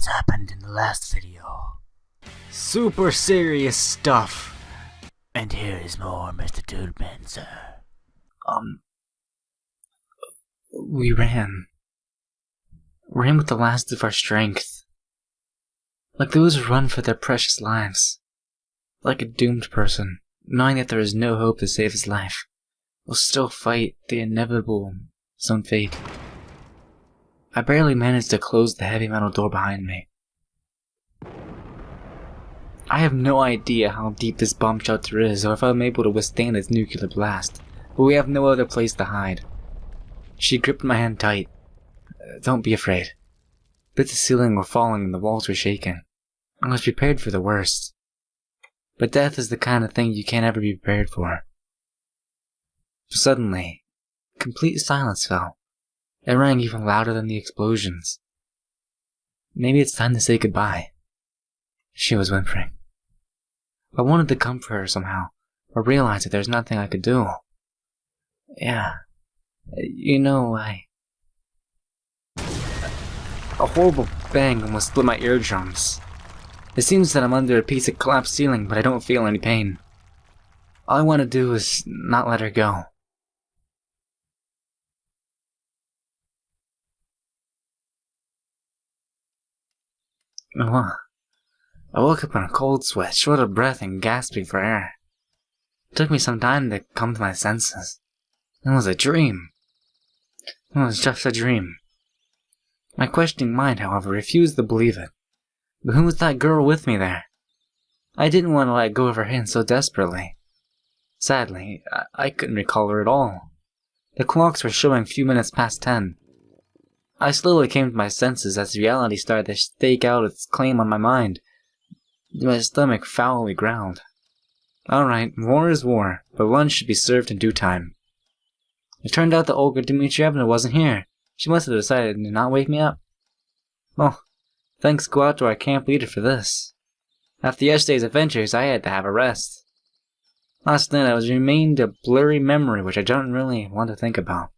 what's happened in the last video. Super serious stuff. And here is more, MrDudeManSir. We ran with the last of our strength. Like those who run for their precious lives. Like a doomed person, knowing that there is no hope to save his life, will still fight the inevitable his own fate. I barely managed to close the heavy metal door behind me. I have no idea how deep this bomb shelter is or if I'm able to withstand its nuclear blast, but we have no other place to hide. She gripped my hand tight. Don't be afraid. Bits of ceiling were falling and the walls were shaking. I was prepared for the worst. But death is the kind of thing you can't ever be prepared for. Suddenly, complete silence fell. It rang even louder than the explosions. Maybe it's time to say goodbye. She was whimpering. I wanted to comfort her somehow, but realized that there's nothing I could do. Yeah. You know, A horrible bang almost split my eardrums. It seems that I'm under a piece of collapsed ceiling, but I don't feel any pain. All I want to do is not let her go. I woke up in a cold sweat, short of breath and gasping for air. It took me some time to come to my senses. It was a dream. It was just a dream. My questioning mind, however, refused to believe it. But who was that girl with me there? I didn't want to let go of her hand so desperately. Sadly, I couldn't recall her at all. The clocks were showing a few minutes past 10. I slowly came to my senses as reality started to stake out its claim on my mind. My stomach foully growled. Alright, war is war, but lunch should be served in due time. It turned out that Olga Dmitrievna wasn't here. She must have decided to not wake me up. Well, thanks go out to our camp leader for this. After yesterday's adventures, I had to have a rest. Last night I was remained a blurry memory which I don't really want to think about.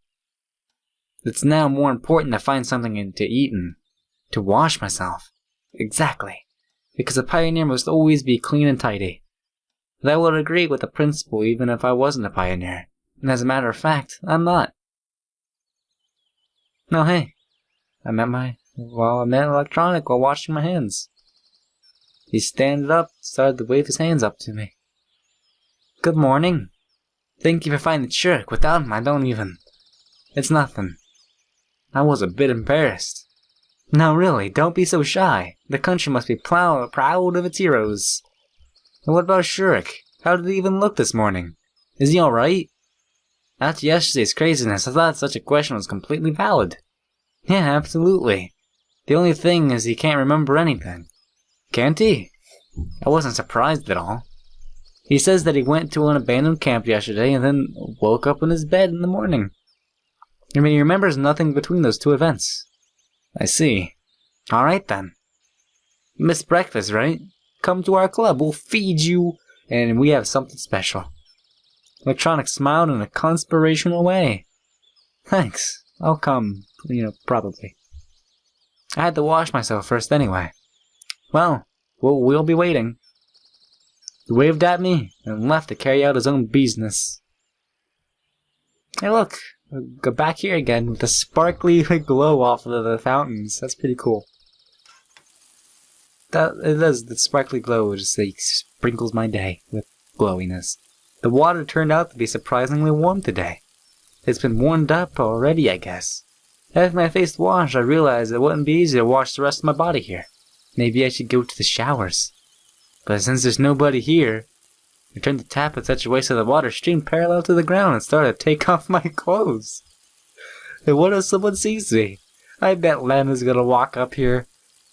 It's now more important to find something to eat and to wash myself. Exactly. Because a pioneer must always be clean and tidy. That would agree with the principle even if I wasn't a pioneer. And as a matter of fact, I'm not. No, hey. I met electronic while washing my hands. He standed up, started to wave his hands up to me. Good morning. Thank you for finding the shirk. Without him, I don't even... It's nothing. I was a bit embarrassed. No, really, don't be so shy. The country must be proud of its heroes. And what about Shurek? How did he even look this morning? Is he alright? After yesterday's craziness, I thought such a question was completely valid. Yeah, absolutely. The only thing is he can't remember anything. Can't he? I wasn't surprised at all. He says that he went to an abandoned camp yesterday and then woke up in his bed in the morning. I mean, he remembers nothing between those two events. I see. Alright then. You missed breakfast, right? Come to our club, we'll feed you, and we have something special. Electronic smiled in a conspirational way. Thanks. I'll come, probably. I had to wash myself first anyway. Well, we'll be waiting. He waved at me and left to carry out his own business. Hey look, go back here again with the sparkly glow off of the fountains. That's pretty cool. It does, the sparkly glow just sprinkles my day with glowiness. The water turned out to be surprisingly warm today. It's been warmed up already, I guess. After my face washed, I realized it wouldn't be easy to wash the rest of my body here. Maybe I should go to the showers. But since there's nobody here, I turned the tap in such a way so the water streamed parallel to the ground and started to take off my clothes. And what if someone sees me? I bet Lena's gonna walk up here,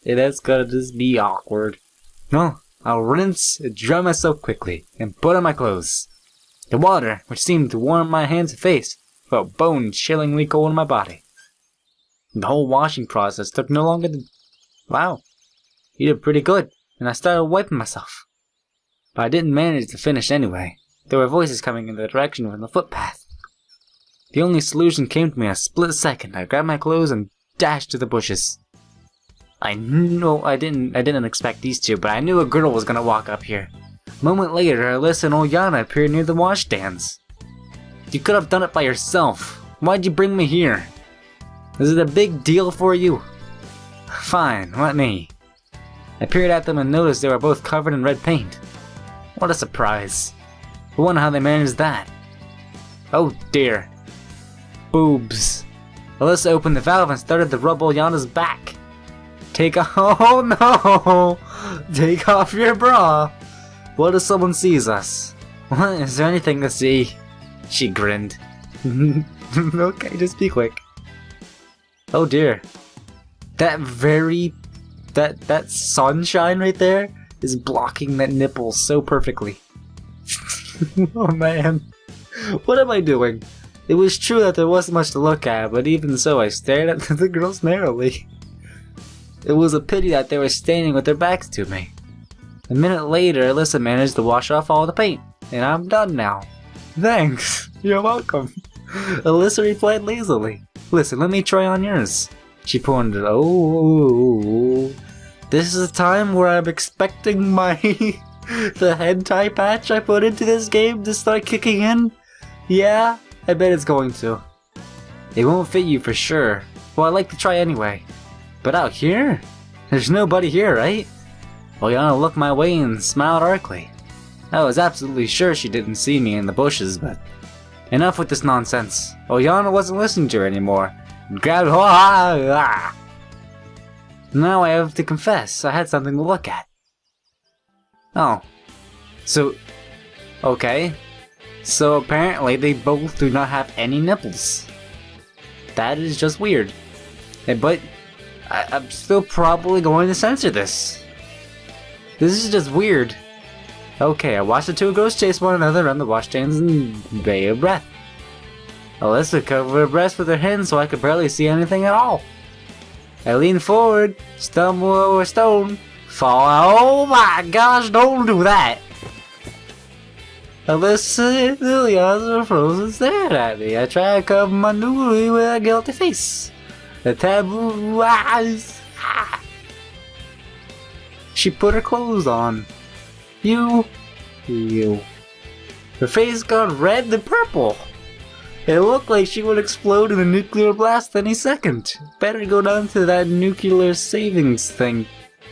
and it's gonna just be awkward. No, I'll rinse and dry myself quickly, and put on my clothes. The water, which seemed to warm my hands and face, felt bone-chillingly cold in my body. The whole washing process took no longer than... Wow, you did pretty good, and I started wiping myself. But I didn't manage to finish anyway. There were voices coming in the direction from the footpath. The only solution came to me in a split second. I grabbed my clothes and dashed to the bushes. I didn't expect these two, but I knew a girl was gonna walk up here. A moment later, Alyssa and Olyana appeared near the washstands. You could have done it by yourself. Why'd you bring me here? Is it a big deal for you? Fine, let me. I peered at them and noticed they were both covered in red paint. What a surprise. I wonder how they managed that. Oh dear. Boobs. Alyssa opened the valve and started to rub Olyana's back. Oh no! Take off your bra! What if someone sees us? What? Is there anything to see? She grinned. Okay, just be quick. Oh dear. That sunshine right there is blocking that nipple so perfectly. Oh man. What am I doing? It was true that there wasn't much to look at, but even so I stared at the girls narrowly. It was a pity that they were standing with their backs to me. A minute later, Alyssa managed to wash off all the paint, and I'm done now. Thanks, you're welcome. Alyssa replied lazily. Listen, let me try on yours. She pointed. Oh, this is a time where I'm expecting my the hentai patch I put into this game to start kicking in. Yeah, I bet it's going to. It won't fit you for sure. Well, I'd like to try anyway. But out here? There's nobody here, right? Olyana looked my way and smiled darkly. I was absolutely sure she didn't see me in the bushes, but... Enough with this nonsense. Olyana wasn't listening to her anymore. And grabbed her. Now I have to confess, I had something to look at. Oh. So... Okay. So apparently they both do not have any nipples. That is just weird. But... I'm still probably going to censor this. This is just weird. Okay, I watched the two girls chase one another around the washstands and bay of breath. Alyssa covered her breast with her hands so I could barely see anything at all. I leaned forward, stumbled over a stone, fall out. Oh my gosh, don't do that! Alyssa and Olyana were frozen staring at me. I tried to cover my nudity with a guilty face. The taboo eyes. She put her clothes on. You. Her face got red and purple. It looked like she would explode in a nuclear blast any second. Better go down to that nuclear savings thing.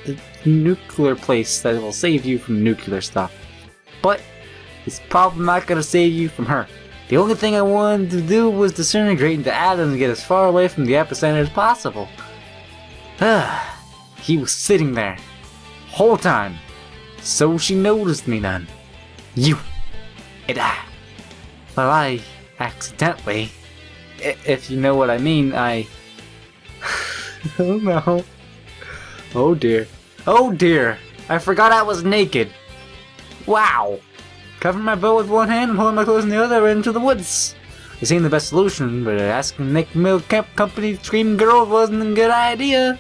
The nuclear place that will save you from nuclear stuff. But it's probably not gonna save you from her. The only thing I wanted to do was disintegrate into atoms and get as far away from the epicenter as possible. He was sitting there. Whole time. So she noticed me then. You. Well, I accidentally. If you know what I mean, I... Oh no. Oh dear. Oh dear. I forgot I was naked. Wow. Covering my boat with one hand and holding my clothes in the other, I ran into the woods. It seemed the best solution, but asking Nick Mill Camp Company screaming girls wasn't a good idea.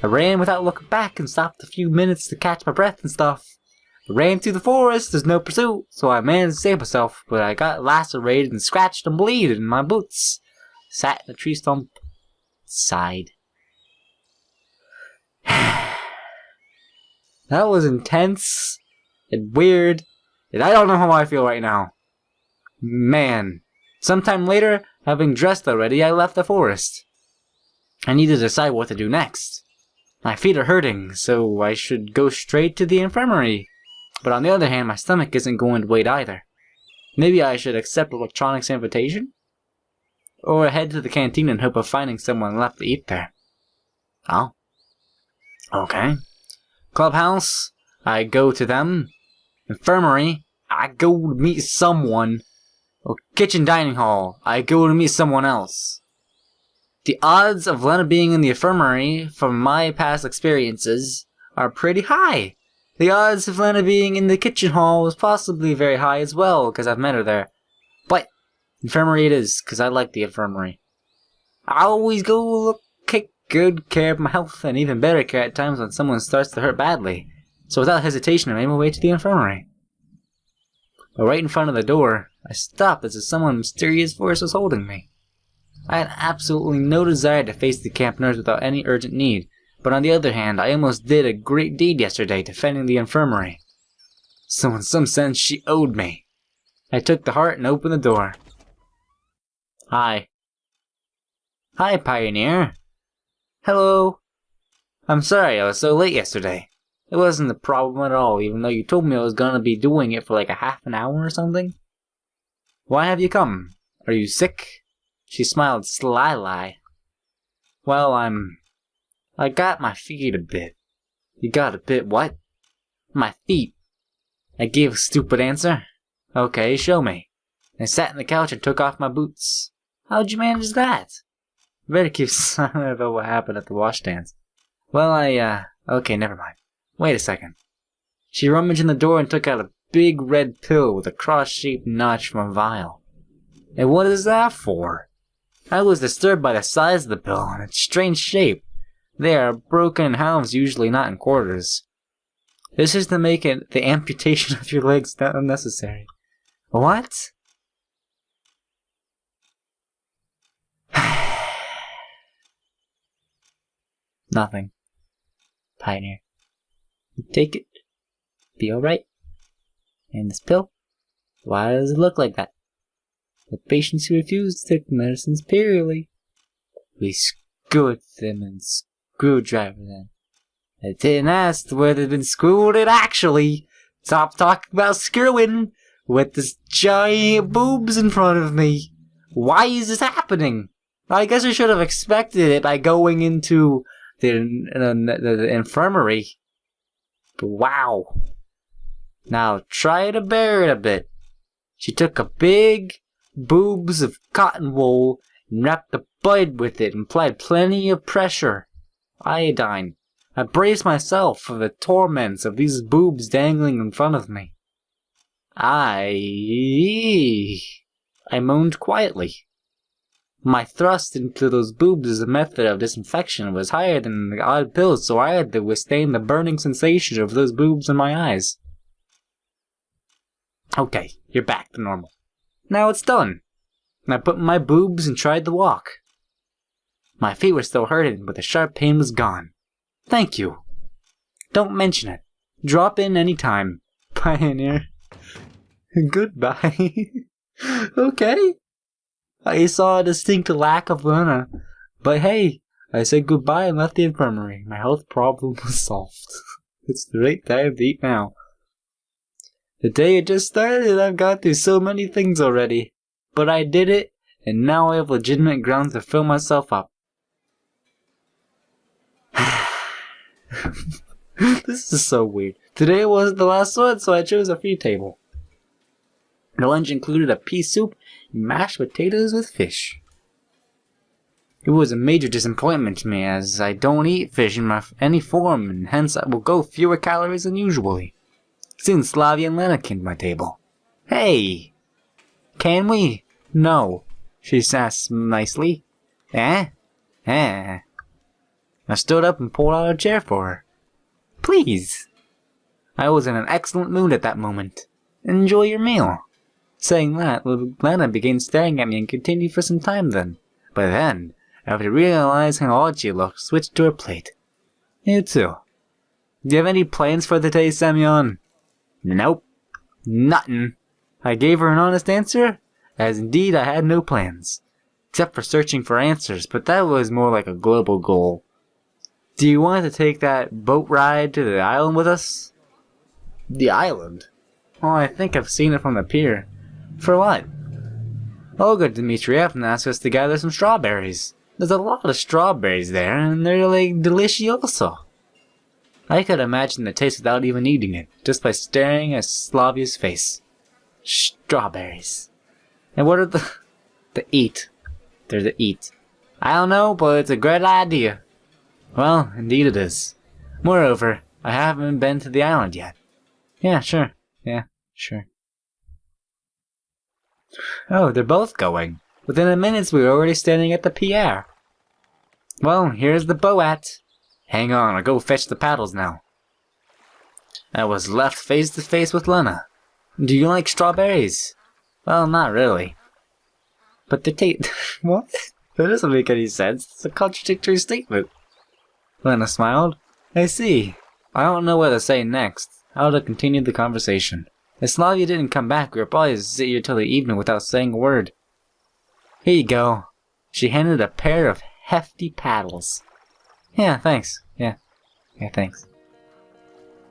I ran without looking back and stopped a few minutes to catch my breath and stuff. I ran through the forest, there's no pursuit, so I managed to save myself, but I got lacerated and scratched and bleeding in my boots. Sat in a tree stump, sighed. That was intense and weird. And I don't know how I feel right now. Man. Sometime later, having dressed already, I left the forest. I need to decide what to do next. My feet are hurting, so I should go straight to the infirmary. But on the other hand, my stomach isn't going to wait either. Maybe I should accept Electronic's invitation? Or head to the canteen in hope of finding someone left to eat there. Oh. Okay. Clubhouse, I go to them. Infirmary, I go to meet someone. Or kitchen dining hall, I go to meet someone else. The odds of Lena being in the infirmary, from my past experiences, are pretty high. The odds of Lena being in the kitchen hall is possibly very high as well, because I've met her there. But, infirmary it is, because I like the infirmary. I always go take good care of my health, and even better care at times when someone starts to hurt badly. So without hesitation, I made my way to the infirmary. But right in front of the door, I stopped as if some mysterious force was holding me. I had absolutely no desire to face the camp nurse without any urgent need, But on the other hand, I almost did a great deed yesterday defending the infirmary. So in some sense, she owed me. I took the heart and opened the door. Hi. Hi, Pioneer. Hello. I'm sorry I was so late yesterday. It wasn't a problem at all, even though you told me I was gonna be doing it for like a half an hour or something. Why have you come? Are you sick? She smiled slyly. Well, I got my feet a bit. You got a bit what? My feet. I gave a stupid answer. Okay, show me. I sat on the couch and took off my boots. How'd you manage that? Better keep silent about what happened at the washstands. Well, okay, never mind. Wait a second. She rummaged in the door and took out a big red pill with a cross-shaped notch from a vial. And what is that for? I was disturbed by the size of the pill and its strange shape. They are broken in halves, usually not in quarters. This is to make it the amputation of your legs not unnecessary. What? Nothing. Pioneer. You take it. Be alright. And this pill? Why does it look like that? The patients who refuse to take the medicines periodically. We screwed them and screwdriver them. I didn't ask where they've been screwed it actually. Stop talking about screwing with this giant boobs in front of me. Why is this happening? I guess I should have expected it by going into the infirmary. But wow. Now try to bear it a bit. She took a big boobs of cotton wool and wrapped the bud with it and applied plenty of pressure. Iodine. I braced myself for the torments of these boobs dangling in front of me. I moaned quietly. My thrust into those boobs as a method of disinfection was higher than the odd pills, so I had to withstand the burning sensation of those boobs in my eyes. Okay, you're back to normal. Now it's done. And I put my boobs and tried to walk. My feet were still hurting, but the sharp pain was gone. Thank you. Don't mention it. Drop in any time. Pioneer. Goodbye. Okay. I saw a distinct lack of Lena. But hey, I said goodbye and left the infirmary. My health problem was solved. It's the right time to eat now. The day had just started and I've gone through so many things already. But I did it, and now I have legitimate grounds to fill myself up. This is so weird. Today wasn't the last one, so I chose a free table. The lunch included a pea soup and mashed potatoes with fish. It was a major disappointment to me, as I don't eat fish in any form, and hence I will go fewer calories than usually. Soon Slavia and Lena came to my table. Hey! Can we? No, she asked nicely. Eh? I stood up and pulled out a chair for her. Please. I was in an excellent mood at that moment. Enjoy your meal. Saying that, Lena began staring at me and continued for some time then. But then, after realizing how odd she looked, switched to her plate. You too. Do you have any plans for the day, Semyon? Nope. Nothin'. I gave her an honest answer, as indeed I had no plans. Except for searching for answers, but that was more like a global goal. Do you want to take that boat ride to the island with us? The island? Oh, I think I've seen it from the pier. For what? Olga Dmitrievna asked us to gather some strawberries. There's a lot of strawberries there, and they're like delicioso. I could imagine the taste without even eating it, just by staring at Slavia's face. Strawberries. And what are the eat? They're the eat. I don't know, but it's a great idea. Well, indeed it is. Moreover, I haven't been to the island yet. Yeah, sure. Oh, they're both going. Within a minute we were already standing at the pier. Well, here's the boat. Hang on, I'll go fetch the paddles now. I was left face to face with Lena. Do you like strawberries? Well, not really. But they taste... What? That doesn't make any sense. It's a contradictory statement. Lena smiled. I see. I don't know what to say next. How to continue the conversation. If Slavia didn't come back, we would probably sit here till the evening without saying a word. Here you go. She handed a pair of hefty paddles. Yeah, thanks. Yeah, thanks.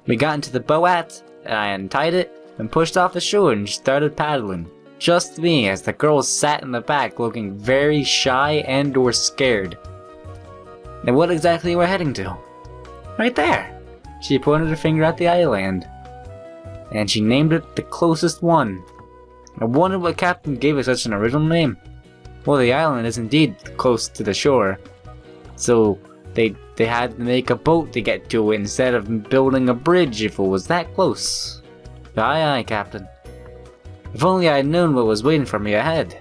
We got into the boat, and I untied it, and pushed off the shore and started paddling. Just me, as the girls sat in the back looking very shy and or scared. And what exactly we're heading to? Right there! She pointed her finger at the island. And she named it the closest one. I wondered what captain gave it such an original name. Well, the island is indeed close to the shore. So they had to make a boat to get to it instead of building a bridge if it was that close. Aye, aye, Captain. If only I had known what was waiting for me ahead.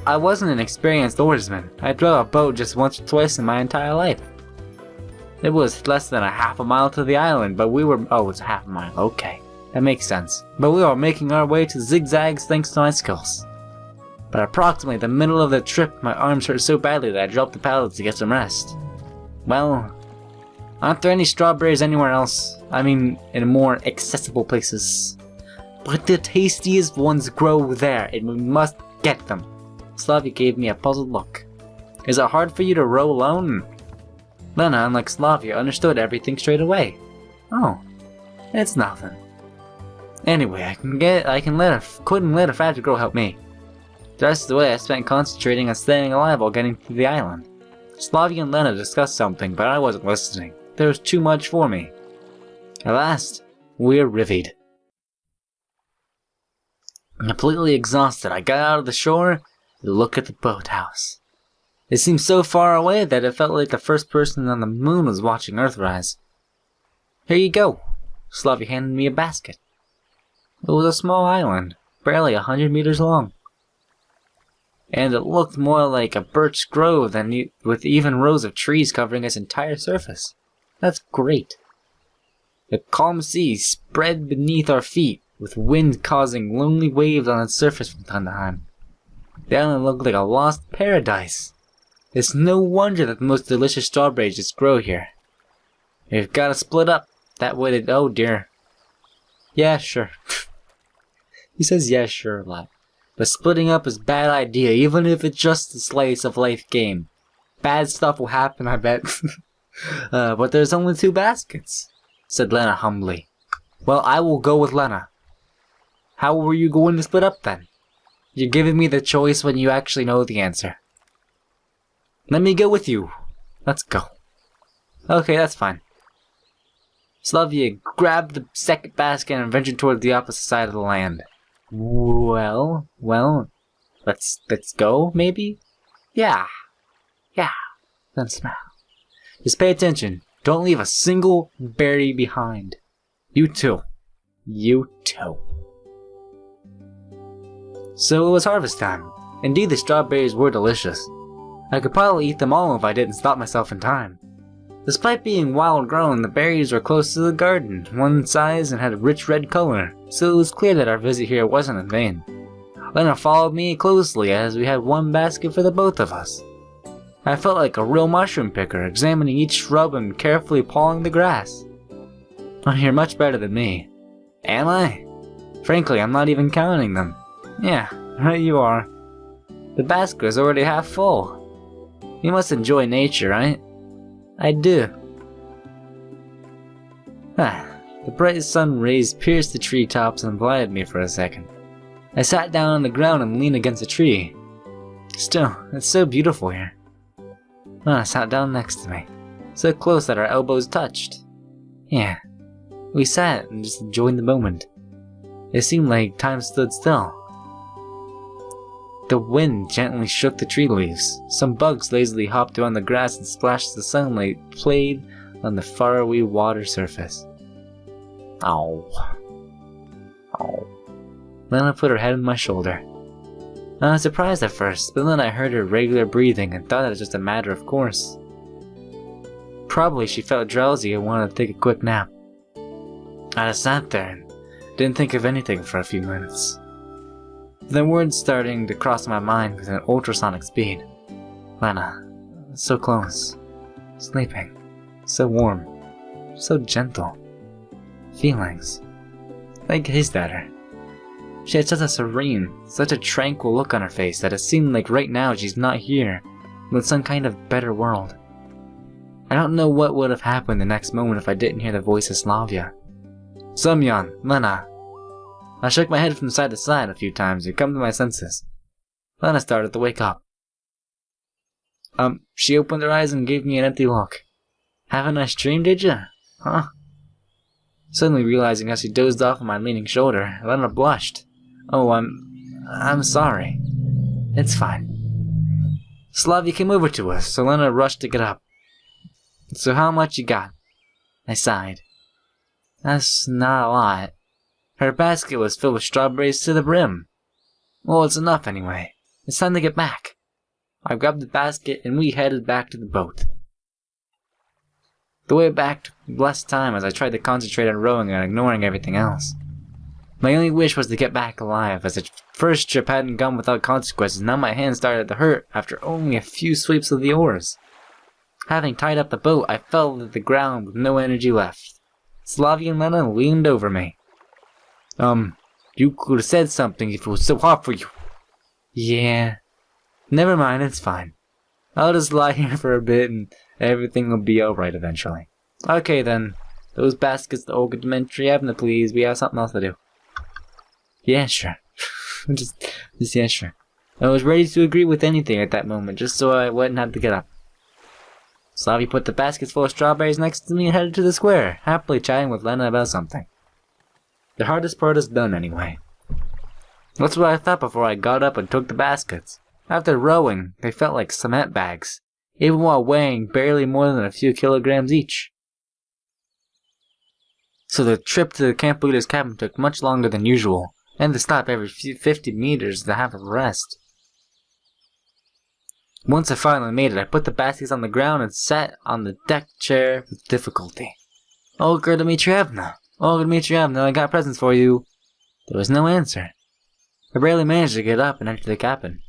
I wasn't an experienced oarsman. I drove a boat just once or twice in my entire life. It was less than a half a mile to the island, but we were... Oh, it's a half a mile. Okay, that makes sense. But we were making our way to zigzags thanks to my skills. But approximately the middle of the trip, my arms hurt so badly that I dropped the paddles to get some rest. Well, aren't there any strawberries anywhere else? I mean, in more accessible places. But the tastiest ones grow there, and we must get them. Slavia gave me a puzzled look. Is it hard for you to row alone? Lena, unlike Slavia, understood everything straight away. Oh, it's nothing. Anyway, I couldn't let a fat girl help me. The rest of the way I spent concentrating on staying alive while getting to the island. Slavia and Lena discussed something, but I wasn't listening. There was too much for me. At last, we arrived. Completely exhausted, I got out of the shore to look at the boathouse. It seemed so far away that it felt like the first person on the moon was watching Earthrise. Here you go. Slavia handed me a basket. It was a small island, barely 100 meters long. And it looked more like a birch grove than with even rows of trees covering its entire surface. That's great. The calm sea spread beneath our feet, with wind causing lonely waves on its surface from time to time. The island looked like a lost paradise. It's no wonder that the most delicious strawberries just grow here. We've got to split up. That way oh dear. Yeah, sure. He says yeah, sure a lot. But splitting up is a bad idea, even if it's just a slice of life game. Bad stuff will happen, I bet. But there's only 2 baskets, said Lena humbly. Well, I will go with Lena. How were you going to split up then? You're giving me the choice when you actually know the answer. Let me go with you. Let's go. Okay, that's fine. Slavia grabbed the second basket and ventured toward the opposite side of the land. Well, let's go, maybe? Yeah, then smile. Just pay attention. Don't leave a single berry behind. You too. So it was harvest time. Indeed, the strawberries were delicious. I could probably eat them all if I didn't stop myself in time. Despite being wild grown, the berries were close to the garden, one size and had a rich red color, so it was clear that our visit here wasn't in vain. Lena followed me closely as we had one basket for the both of us. I felt like a real mushroom picker, examining each shrub and carefully pawing the grass. Oh, you're much better than me. Am I? Frankly, I'm not even counting them. Yeah, right you are. The basket is already half full. You must enjoy nature, right? I do. The bright sun rays pierced the treetops and blinded me for a second. I sat down on the ground and leaned against a tree. Still, it's so beautiful here. Lana sat down next to me, so close that our elbows touched. Yeah, we sat and just enjoyed the moment. It seemed like time stood still. The wind gently shook the tree leaves. Some bugs lazily hopped around the grass and splashed the sunlight played on the faraway water surface. Ow. Lena put her head on my shoulder. I was surprised at first, but then I heard her regular breathing and thought it was just a matter of course. Probably she felt drowsy and wanted to take a quick nap. I just sat there and didn't think of anything for a few minutes. The words starting to cross my mind with an ultrasonic speed. Lena, so close. Sleeping. So warm. So gentle. Feelings. I gazed at her. She had such a serene, such a tranquil look on her face that it seemed like right now she's not here, but in some kind of better world. I don't know what would have happened the next moment if I didn't hear the voice of Slavia. Semyon, Lena. I shook my head from side to side a few times to come to my senses. Lena started to wake up. She opened her eyes and gave me an empty look. Have a nice dream, did ya? Huh? Suddenly realizing how she dozed off on my leaning shoulder, Lena blushed. Oh, I'm sorry. It's fine. Slavia came over to us, so Lena rushed to get up. So how much you got? I sighed. That's not a lot. Her basket was filled with strawberries to the brim. Well, it's enough anyway. It's time to get back. I grabbed the basket and we headed back to the boat. The way back took less time as I tried to concentrate on rowing and ignoring everything else. My only wish was to get back alive, as the first trip hadn't gone without consequences. Now my hands started to hurt after only a few sweeps of the oars. Having tied up the boat, I fell to the ground with no energy left. Slavia and Lena leaned over me. You could have said something if it was so hard for you. Yeah. Never mind, it's fine. I'll just lie here for a bit and everything will be alright eventually. Okay then. Those baskets to MrDudeManSir, please. We have something else to do. Yeah, sure. just yeah, sure. I was ready to agree with anything at that moment, just so I wouldn't have to get up. Slavia put the baskets full of strawberries next to me and headed to the square, happily chatting with Lena about something. The hardest part is done anyway. That's what I thought before I got up and took the baskets. After rowing, they felt like cement bags, even while weighing barely more than a few kilograms each. So the trip to the camp leader's cabin took much longer than usual, and to stop every 50 meters to have a rest. Once I finally made it, I put the baskets on the ground and sat on the deck chair with difficulty. Olga Dmitrievna, I got presents for you. There was no answer. I barely managed to get up and enter the cabin.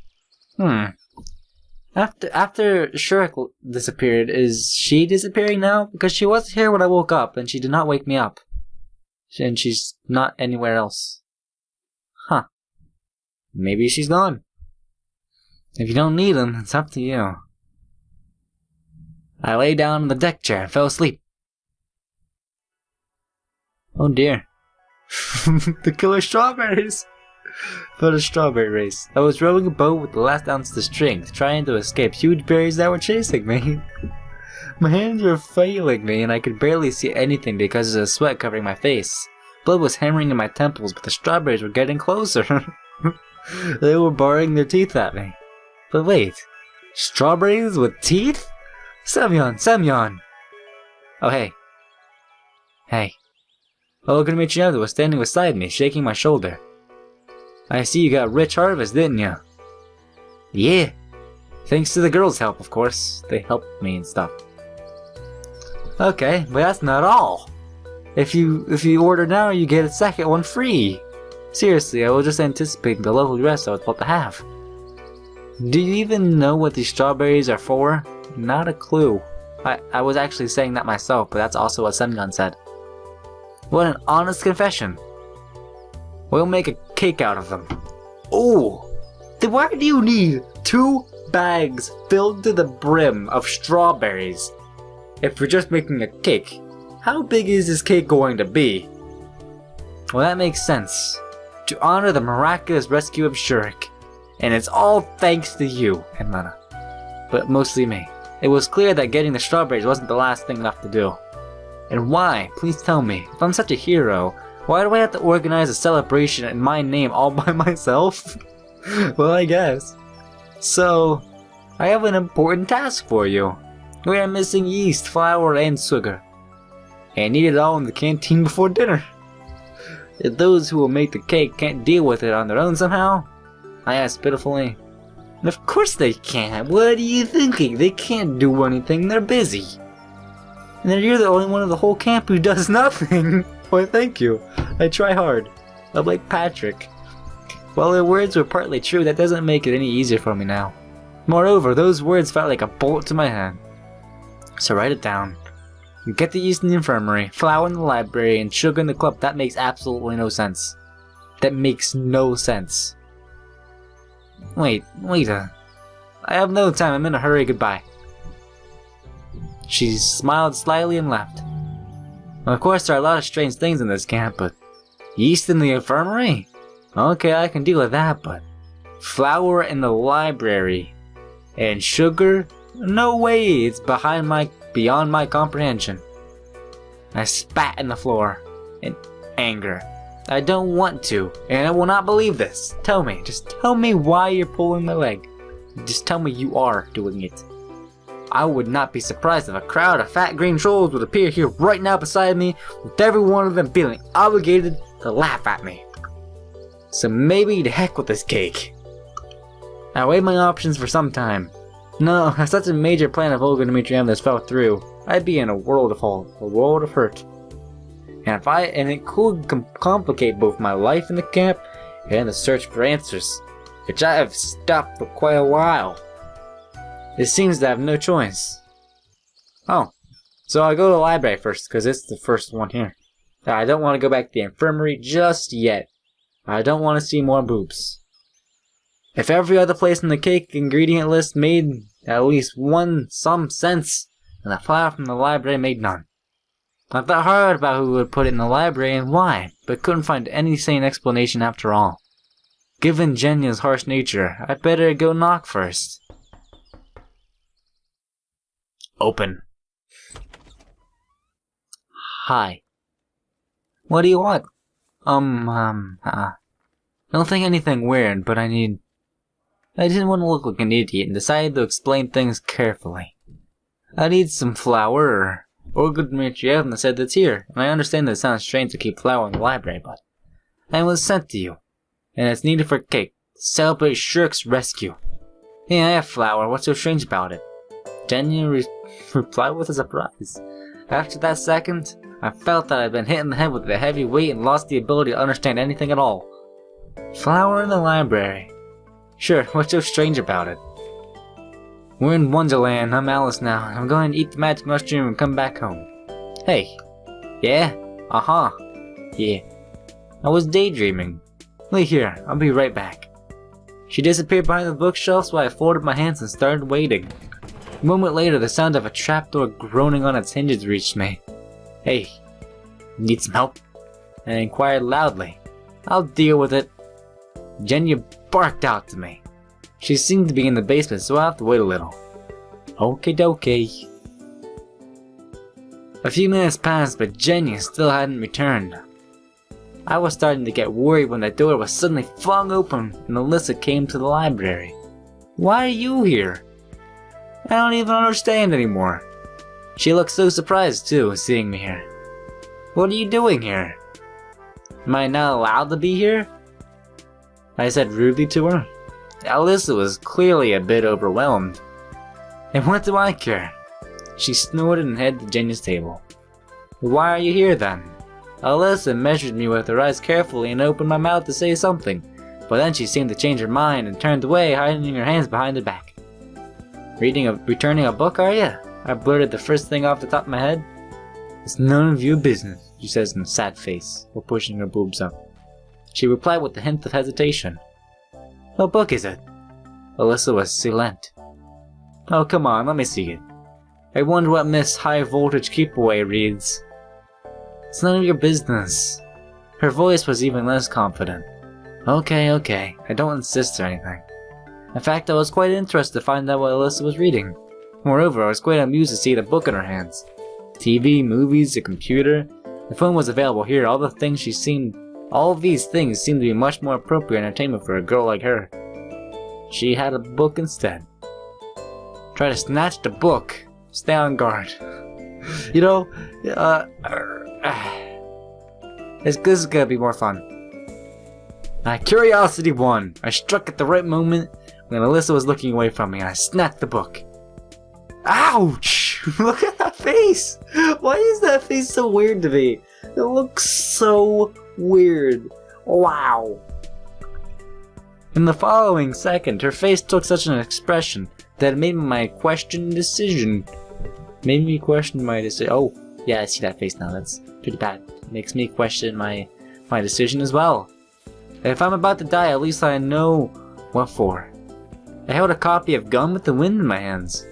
After Shurik disappeared, is she disappearing now? Because she was here when I woke up, and she did not wake me up. And she's not anywhere else. Huh. Maybe she's gone. If you don't need them, it's up to you. I lay down on the deck chair and fell asleep. Oh dear. The killer strawberries! For the strawberry race, I was rowing a boat with the last ounce of strength, trying to escape huge berries that were chasing me. My hands were failing me, and I could barely see anything because of the sweat covering my face. Blood was hammering in my temples, but the strawberries were getting closer. They were baring their teeth at me. But wait, strawberries with teeth? Semyon! Oh hey. Hey. Olga Dmitrievna was standing beside me, shaking my shoulder. I see you got a rich harvest, didn't you? Yeah. Thanks to the girls' help, of course. They helped me and stuff. Okay, but that's not all. If you order now, you get a second one free. Seriously, I was just anticipating the lovely dress I was about to have. Do you even know what these strawberries are for? Not a clue. I was actually saying that myself, but that's also what Semyon said. What an honest confession. We'll make a cake out of them. Oh! Then why do you need 2 bags filled to the brim of strawberries? If we're just making a cake, how big is this cake going to be? Well, that makes sense. To honor the miraculous rescue of Shurik. And it's all thanks to you and Lena. But mostly me. It was clear that getting the strawberries wasn't the last thing left to do. And why? Please tell me. If I'm such a hero, why do I have to organize a celebration in my name all by myself? Well, I guess. So, I have an important task for you. We are missing yeast, flour, and sugar. And I need it all in the canteen before dinner. If those who will make the cake can't deal with it on their own somehow, I asked pitifully. Of course they can't. What are you thinking? They can't do anything. They're busy. And then you're the only one of the whole camp who does nothing. Why, thank you. I try hard. I'm like Patrick. While their words were partly true, that doesn't make it any easier for me now. Moreover, those words felt like a bolt to my head. So write it down. You get the yeast in the infirmary, flour in the library, and sugar in the club. That makes absolutely no sense. That makes no sense. Wait, I have no time, I'm in a hurry, goodbye. She smiled slyly and left. Well, of course, there are a lot of strange things in this camp, but yeast in the infirmary? Okay, I can deal with that, but flour in the library and sugar? No way, it's beyond my comprehension. I spat in the floor in anger. I don't want to, and I will not believe this. Tell me, just tell me why you're pulling my leg. Just tell me you are doing it. I would not be surprised if a crowd of fat green trolls would appear here right now beside me, with every one of them feeling obligated to laugh at me. So maybe to heck with this cake. I weighed my options for some time. No, if such a major plan of Olga Dmitrievna's fell through, I'd be in a world of hurt. And it could complicate both my life in the camp and the search for answers, which I have stopped for quite a while. It seems to have no choice. Oh, so I'll go to the library first, because it's the first one here. I don't want to go back to the infirmary just yet. I don't want to see more boobs. If every other place in the cake ingredient list made at least some sense, then the flour from the library made none. I thought hard about who would put it in the library and why, but couldn't find any sane explanation after all. Given Jenya's harsh nature, I'd better go knock first. Open. Hi. What do you want? Don't think anything weird, but I didn't want to look like an idiot and decided to explain things carefully. I need some flour. Olga Dmitrievna said it's here, and I understand that it sounds strange to keep flour in the library, but it was sent to you, and it's needed for cake to celebrate Shirk's rescue. Yeah, I have flour. What's so strange about it? Jenya replied with a surprise. After that second, I felt that I'd been hit in the head with a heavy weight and lost the ability to understand anything at all. Flour in the library. Sure, what's so strange about it? We're in Wonderland. I'm Alice now. I'm going to eat the magic mushroom and come back home. Hey. Yeah? Uh-huh. Yeah. I was daydreaming. Wait here. I'll be right back. She disappeared behind the bookshelf, so I folded my hands and started waiting. A moment later, the sound of a trapdoor groaning on its hinges reached me. Hey. Need some help? I inquired loudly. I'll deal with it. Jenya barked out to me. She seemed to be in the basement, so I'll have to wait a little. Okie dokie. A few minutes passed, but Jenya still hadn't returned. I was starting to get worried when the door was suddenly flung open and Alyssa came to the library. Why are you here? I don't even understand anymore. She looked so surprised too, seeing me here. What are you doing here? Am I not allowed to be here? I said rudely to her. Alyssa was clearly a bit overwhelmed. And what do I care? She snorted and headed to Jenya's table. Why are you here then? Alyssa measured me with her eyes carefully and opened my mouth to say something, but then she seemed to change her mind and turned away, hiding her hands behind her back. Returning a book, are ya? I blurted the first thing off the top of my head. It's none of your business, she says in a sad face, while pushing her boobs up. She replied with a hint of hesitation. What book is it? Alyssa was silent. Oh, come on, let me see it. I wonder what Miss High Voltage Keep Away reads. It's none of your business. Her voice was even less confident. Okay, I don't insist or anything. In fact, I was quite interested to find out what Alyssa was reading. Moreover, I was quite amused to see the book in her hands. TV, movies, a computer. The phone was available here. All of these things seemed to be much more appropriate entertainment for a girl like her. She had a book instead. Try to snatch the book. Stay on guard. This is gonna be more fun. My curiosity won. I struck at the right moment when Alyssa was looking away from me and I snatched the book. Ouch! Look at that face! Why is that face so weird to me? It looks so weird. Wow. In the following second, her face took such an expression that it made me question my decision. Oh, Yeah, I see that face now. That's pretty bad. Makes me question my decision as well. If I'm about to die, at least I know what for. I held a copy of Gone with the Wind in my hands.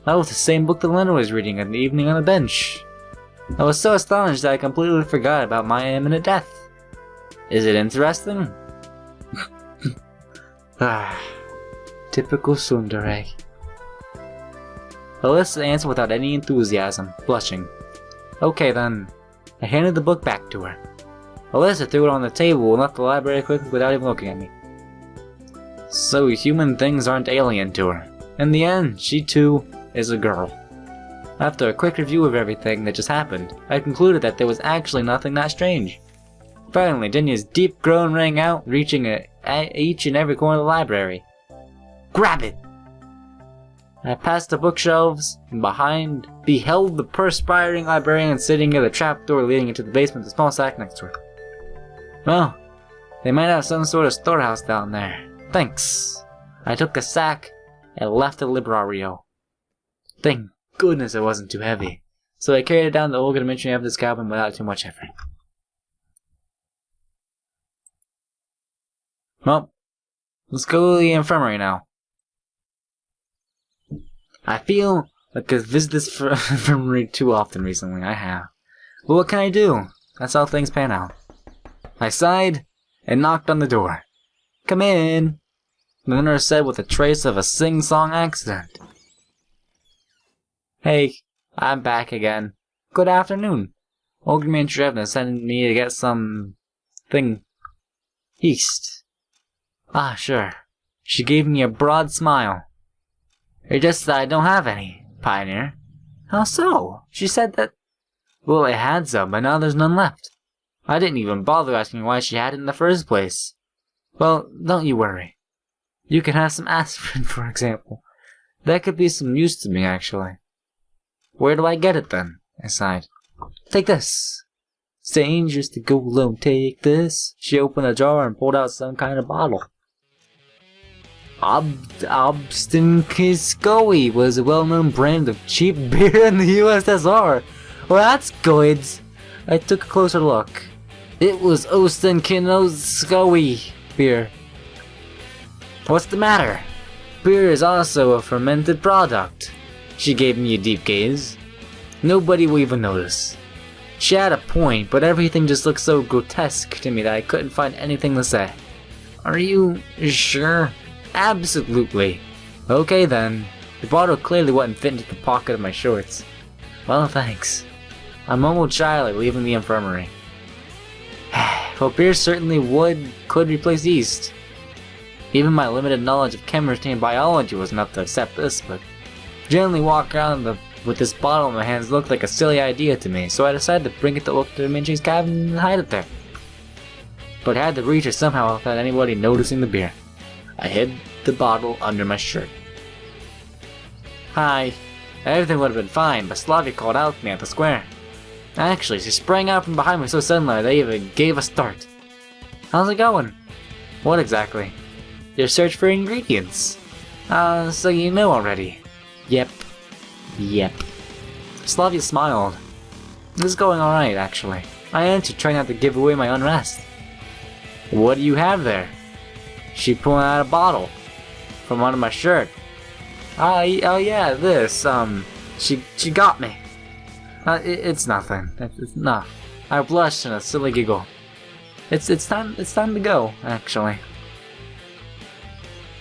That was the same book that Leonard was reading in the evening on the bench. I was so astonished that I completely forgot about my imminent death. Is it interesting? Typical tsundere. Alyssa answered without any enthusiasm, blushing. Okay then. I handed the book back to her. Alyssa threw it on the table and left the library quickly without even looking at me. So human things aren't alien to her. In the end, she too is a girl. After a quick review of everything that just happened, I concluded that there was actually nothing that strange. Finally, Dinya's deep groan rang out, reaching each and every corner of the library. Grab it! I passed the bookshelves, and behind, beheld the perspiring librarian sitting near the trapdoor leading into the basement with a small sack next to her. Well, they might have some sort of storehouse down there. Thanks. I took the sack and left the librario. Thank goodness it wasn't too heavy, so I carried it down the old dimension of this cabin without too much effort. Well, let's go to the infirmary now. I feel like I've visited this infirmary too often recently, I have. But what can I do? That's how things pan out. I sighed and knocked on the door. Come in, the nurse said with a trace of a sing-song accent. Hey, I'm back again. Good afternoon. MrDudeManSir sent me to get some thing. Yeast. Ah, sure. She gave me a broad smile. It's just that I don't have any, Pioneer. How so? She said that... Well, I had some, but now there's none left. I didn't even bother asking why she had it in the first place. Well, don't you worry. You can have some aspirin, for example. That could be some use to me, actually. Where do I get it, then? I sighed. Take this. It's dangerous to go alone. Take this. She opened a jar and pulled out some kind of bottle. Obstinkiskowie was a well-known brand of cheap beer in the USSR. Well, that's good. I took a closer look. It was Ostenkiskowie beer. What's the matter? Beer is also a fermented product. She gave me a deep gaze. Nobody will even notice. She had a point, but everything just looked so grotesque to me that I couldn't find anything to say. Are you sure? Absolutely. Okay then. The bottle clearly wouldn't fit into the pocket of my shorts. Well, thanks. I mumbled shyly, leaving the infirmary. Well, beer certainly could replace yeast. Even my limited knowledge of chemistry and biology was enough to accept this, but generally walk around with this bottle in my hands looked like a silly idea to me, so I decided to bring it to MrDudeManSir's cabin and hide it there. But I had to reach it somehow without anybody noticing the beer. I hid the bottle under my shirt. Hi. Everything would have been fine, but Slavia called out to me at the square. Actually, she sprang out from behind me so suddenly they even gave a start. How's it going? What exactly? Your search for ingredients. So you know already. Yep. Slavia smiled. This is going alright, actually. I answered, trying not to give away my unrest. What do you have there? She pulled out a bottle from under my shirt. Oh yeah, this. She got me. It's nothing. Nah. I blushed in a silly giggle. It's time to go, actually.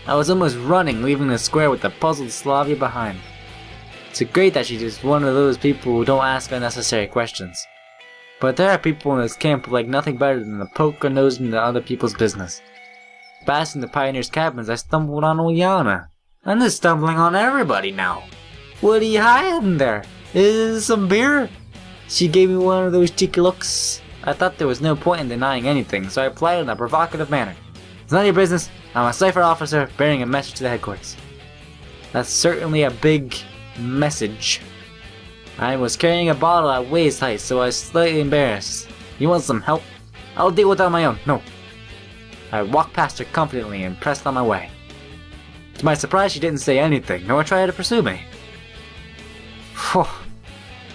I was almost running, leaving the square with the puzzled Slavia behind. It's great that she's just one of those people who don't ask unnecessary questions. But there are people in this camp who like nothing better than to poke their nose into other people's business. Passing the pioneers' cabins, I stumbled on Uliana. I'm just stumbling on everybody now. What are you hiding there? Is some beer? She gave me one of those cheeky looks. I thought there was no point in denying anything, so I replied in a provocative manner. It's none of your business. I'm a cipher officer bearing a message to the headquarters. That's certainly a big message. I was carrying a bottle at waist height, so I was slightly embarrassed. You want some help? I'll deal with it on my own. No. I walked past her confidently and pressed on my way. To my surprise, she didn't say anything, nor try to pursue me. Phew.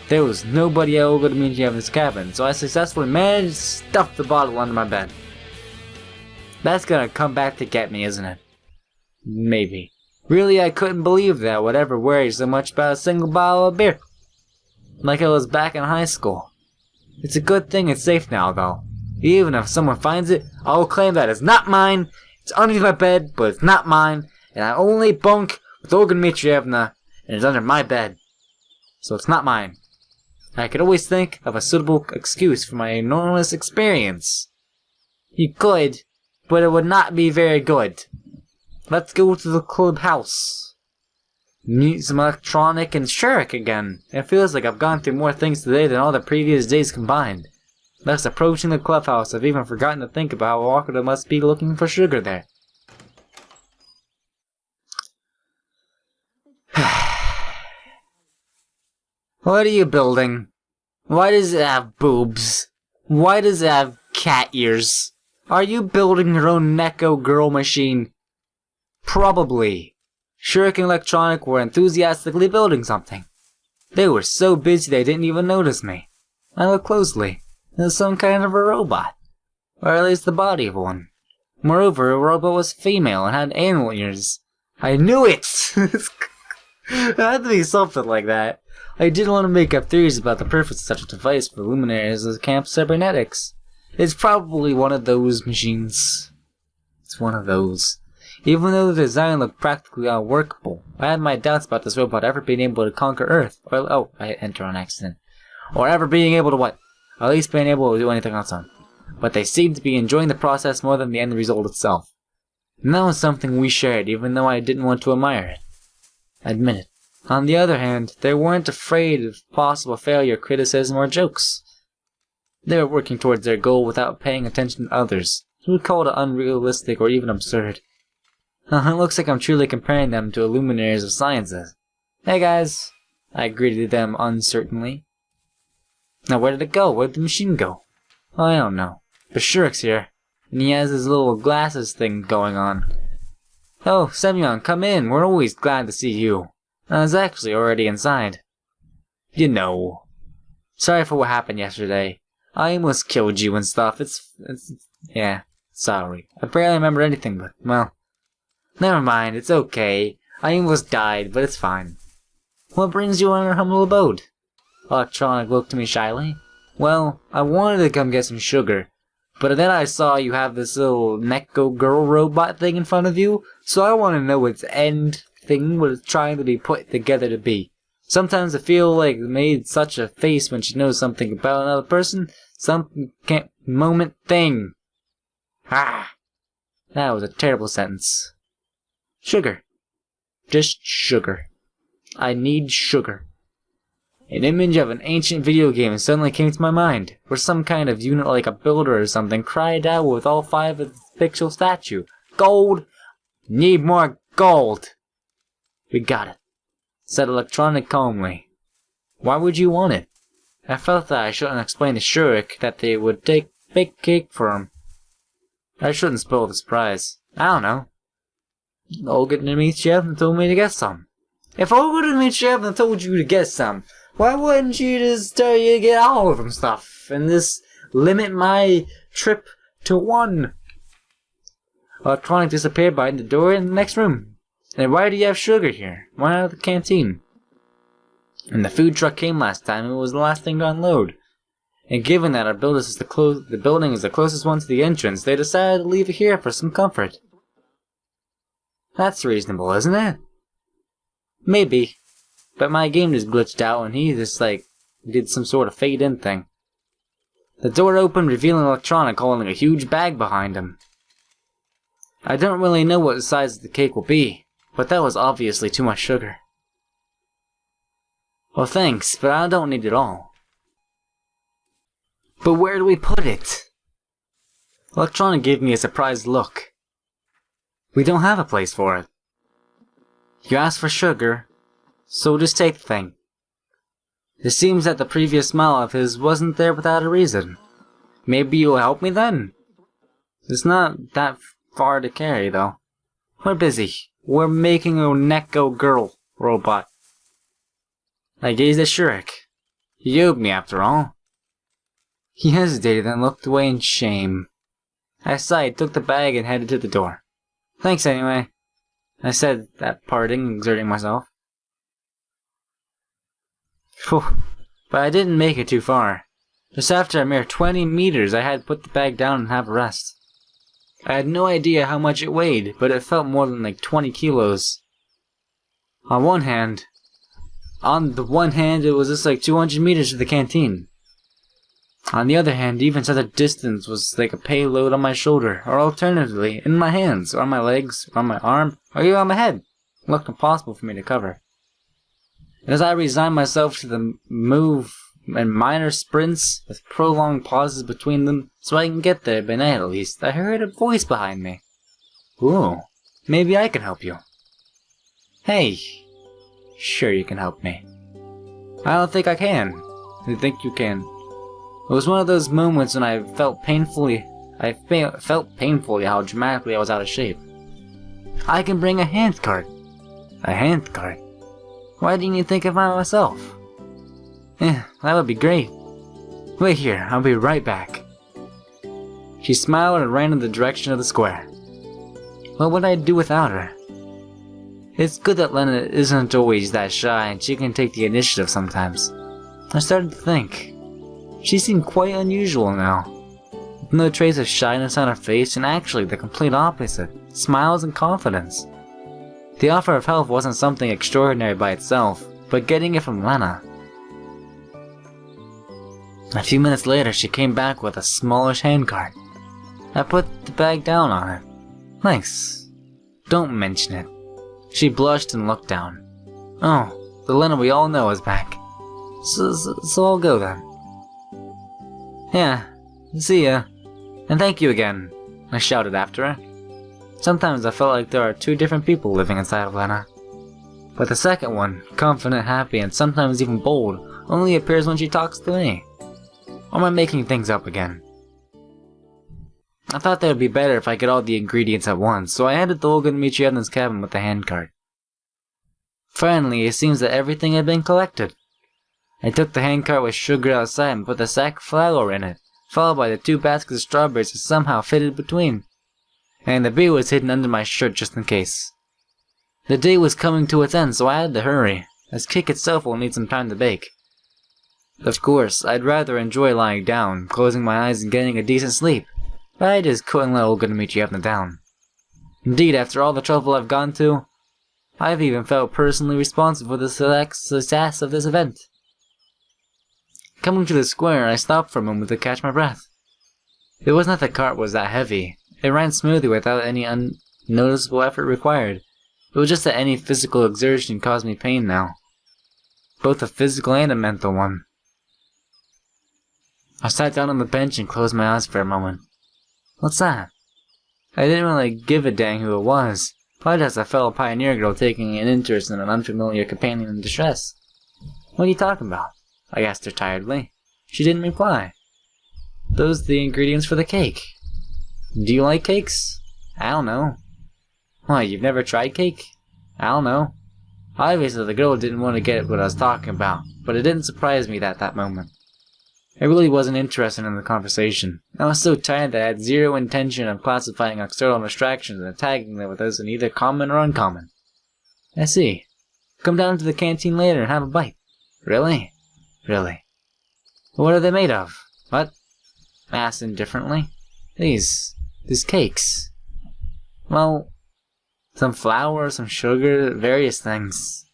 There was nobody else to meet you in this cabin, so I successfully managed to stuff the bottle under my bed. That's gonna come back to get me, isn't it? Maybe. Really, I couldn't believe that I would ever worry so much about a single bottle of beer. Like I was back in high school. It's a good thing it's safe now, though. Even if someone finds it, I'll claim that it's not mine. It's underneath my bed, but it's not mine. And I only bunk with Olga Dmitrievna, and it's under my bed. So it's not mine. I could always think of a suitable excuse for my enormous experience. You could, but it would not be very good. Let's go to the clubhouse. Meet some electronic and Shurik again. It feels like I've gone through more things today than all the previous days combined. Thus approaching the clubhouse, I've even forgotten to think about how awkward it must be looking for sugar there. What are you building? Why does it have boobs? Why does it have cat ears? Are you building your own Neko girl machine? Probably. Shurik and Electronic were enthusiastically building something. They were so busy they didn't even notice me. I looked closely. It was some kind of a robot. Or at least the body of one. Moreover, the robot was female and had animal ears. I knew it! It had to be something like that. I didn't want to make up theories about the purpose of such a device for luminaries as Camp Cybernetics. It's probably one of those machines. It's one of those. Even though the design looked practically unworkable, I had my doubts about this robot ever being able to conquer Earth. Or, I entered on accident. Or ever being able to what? At least being able to do anything on its own. But they seemed to be enjoying the process more than the end result itself. And that was something we shared, even though I didn't want to admire it. Admit it. On the other hand, they weren't afraid of possible failure, criticism, or jokes. They were working towards their goal without paying attention to others, who would call it unrealistic or even absurd. It looks like I'm truly comparing them to luminaries of sciences. Hey guys, I greeted them uncertainly. Now where did it go? Where did the machine go? Oh, I don't know. But Shurik's here, and he has his little glasses thing going on. Oh, Semyon, come in. We're always glad to see you. I was actually already inside. You know. Sorry for what happened yesterday. I almost killed you and stuff. Yeah, sorry. I barely remember anything, but, well. Never mind, it's okay. I almost died, but it's fine. What brings you on our humble abode? Electronic looked at me shyly. Well, I wanted to come get some sugar, but then I saw you have this little Neko girl robot thing in front of you, so I want to know its end thing what it's trying to be put together to be. Sometimes I feel like it made such a face when she knows something about another person. Some moment thing. Ah! That was a terrible sentence. Sugar. Just sugar. I need sugar. An image of an ancient video game suddenly came to my mind, where some kind of unit like a builder or something cried out with all 5 of the pixel statue. Gold! Need more gold! We got it, said Electronic calmly. Why would you want it? I felt that I shouldn't explain to Shurik that they would bake cake for him. I shouldn't spoil the surprise. I don't know. Olga Dmitrievna told me to get some. If Olga Dmitrievna told you to get some, why wouldn't she just tell you to get all of them stuff and just limit my trip to 1? Electronic disappeared behind the door in the next room. And why do you have sugar here? Why not at the canteen? And the food truck came last time, it was the last thing to unload. And given that our building is the closest one to the entrance, they decided to leave it here for some comfort. That's reasonable, isn't it? Maybe. But my game just glitched out and he just did some sort of fade-in thing. The door opened, revealing Electronic holding a huge bag behind him. I don't really know what the size of the cake will be, but that was obviously too much sugar. Well, thanks, but I don't need it all. But where do we put it? Electronic gave me a surprised look. We don't have a place for it. You asked for sugar, so just take the thing. It seems that the previous smile of his wasn't there without a reason. Maybe you'll help me then? It's not that far to carry, though. We're busy. We're making a Neko girl robot. I gazed at Shurik. He owed me, after all. He hesitated and looked away in shame. I sighed, took the bag, and headed to the door. Thanks anyway, I said at parting, exerting myself. Phew, but I didn't make it too far. Just after a mere 20 meters, I had to put the bag down and have a rest. I had no idea how much it weighed, but it felt more than like 20 kilos. On the one hand, it was just like 200 meters to the canteen. On the other hand, even such a distance was like a payload on my shoulder, or alternatively, in my hands, or on my legs, or on my arm, or even on my head. It looked impossible for me to cover. And as I resigned myself to the move and minor sprints, with prolonged pauses between them, so I can get there by night at least, I heard a voice behind me. Ooh, maybe I can help you. Hey, sure you can help me. I don't think I can. I think you can. It was one of those moments when I felt painfully how dramatically I was out of shape. I can bring a handcart. A handcart? Why didn't you think of that myself? That would be great. Wait here, I'll be right back. She smiled and ran in the direction of the square. What would I do without her? It's good that Lena isn't always that shy and she can take the initiative sometimes. I started to think. She seemed quite unusual now. With no trace of shyness on her face, and actually the complete opposite. Smiles and confidence. The offer of help wasn't something extraordinary by itself, but getting it from Lena. A few minutes later, she came back with a smallish handcart. I put the bag down on it. Thanks. Don't mention it. She blushed and looked down. Oh, the Lena we all know is back. So I'll go then. Yeah, see ya. And thank you again, I shouted after her. Sometimes I felt like there are two different people living inside of Lena. But the second one, confident, happy, and sometimes even bold, only appears when she talks to me. Or am I making things up again? I thought that would be better if I get all the ingredients at once, so I headed to Olga Dmitrievna's cabin with the handcart. Finally, it seems that everything had been collected. I took the handcart with sugar outside and put the sack of flour in it, followed by the 2 baskets of strawberries that somehow fitted between. And the beer was hidden under my shirt just in case. The day was coming to its end, so I had to hurry, as cake itself will need some time to bake. Of course, I'd rather enjoy lying down, closing my eyes and getting a decent sleep, but I just couldn't let Olga Dmitrievna down. Indeed, after all the trouble I've gone to, I've even felt personally responsible for the success of this event. Coming to the square, I stopped for a moment to catch my breath. It wasn't that the cart was that heavy. It ran smoothly without any unnoticeable effort required. It was just that any physical exertion caused me pain now. Both a physical and a mental one. I sat down on the bench and closed my eyes for a moment. What's that? I didn't really give a dang who it was, but as a fellow pioneer girl taking an interest in an unfamiliar companion in distress. What are you talking about? I asked her tiredly. She didn't reply. Those are the ingredients for the cake. Do you like cakes? I don't know. Why, you've never tried cake? I don't know. Obviously the girl didn't want to get what I was talking about, but it didn't surprise me at that moment. I really wasn't interested in the conversation. I was so tired that I had zero intention of classifying external distractions and tagging them with those in either common or uncommon. I see. Come down to the canteen later and have a bite. Really? Really. What are they made of? What? I asked indifferently. These cakes. Well, some flour, some sugar, various things.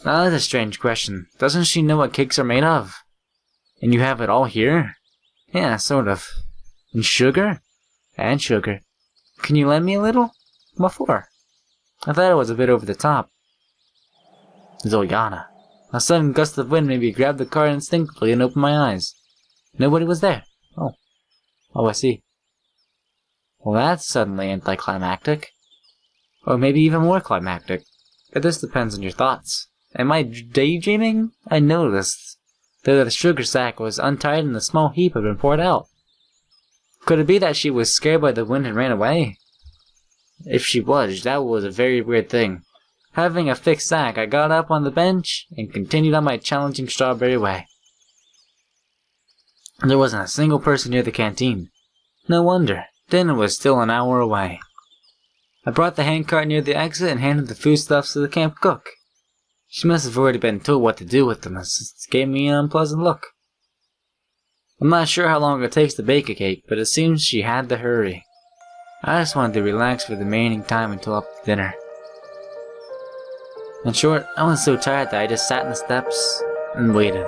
Now that's a strange question. Doesn't she know what cakes are made of? And you have it all here? Yeah, sort of. And sugar? And sugar. Can you lend me a little? What for? I thought it was a bit over the top. Zoyana. A sudden gust of wind made me grab the cart instinctively and open my eyes. Nobody was there. Oh, I see. Well, that's suddenly anticlimactic. Or maybe even more climactic. But this depends on your thoughts. Am I daydreaming? I noticed that the sugar sack was untied and a small heap had been poured out. Could it be that she was scared by the wind and ran away? If she was, that was a very weird thing. Having a thick sack, I got up on the bench and continued on my challenging strawberry way. There wasn't a single person near the canteen. No wonder, dinner was still an hour away. I brought the handcart near the exit and handed the foodstuffs to the camp cook. She must have already been told what to do with them, as it gave me an unpleasant look. I'm not sure how long it takes to bake a cake, but it seems she had to hurry. I just wanted to relax for the remaining time until up to dinner. In short, I was so tired that I just sat in the steps and waited.